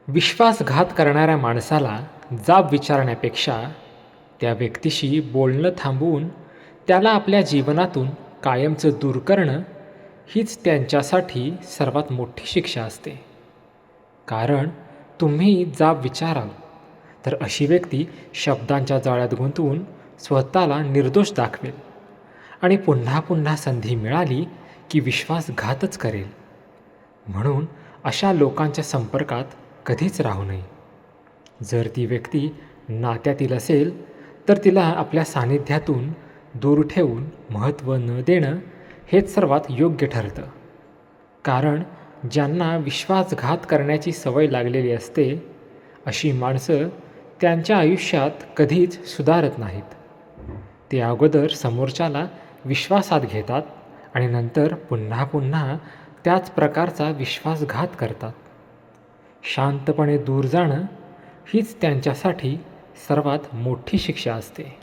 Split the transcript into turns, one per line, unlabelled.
विश्वासघात करणाऱ्या माणसाला जाब विचारण्यापेक्षा त्या व्यक्तीशी बोलणं थांबवून त्याला आपल्या जीवनातून कायमचं दूर करणं हीच त्यांच्यासाठी सर्वात मोठी शिक्षा असते. कारण तुम्ही जाब विचाराल तर अशी व्यक्ती शब्दांच्या जाळ्यात गुंतवून स्वतःला निर्दोष दाखवेल आणि पुन्हा पुन्हा संधी मिळाली की विश्वासघातच करेल. म्हणून अशा लोकांच्या संपर्कात कधीच राहू नये. जर ती व्यक्ती नात्यातील असेल तर तिला आपल्या सानिध्यातून दूर ठेवून महत्त्व न देणं हेच सर्वात योग्य ठरतं. कारण ज्यांना विश्वासघात करण्याची सवय लागलेली असते अशी माणसं त्यांच्या आयुष्यात कधीच सुधारत नाहीत. ते अगोदर समोरच्याला विश्वासात घेतात आणि नंतर पुन्हा पुन्हा त्याच प्रकारचा विश्वासघात करतात. शांतपणे दूर जाणं हीच त्यांच्यासाठी सर्वात मोठी शिक्षा असते.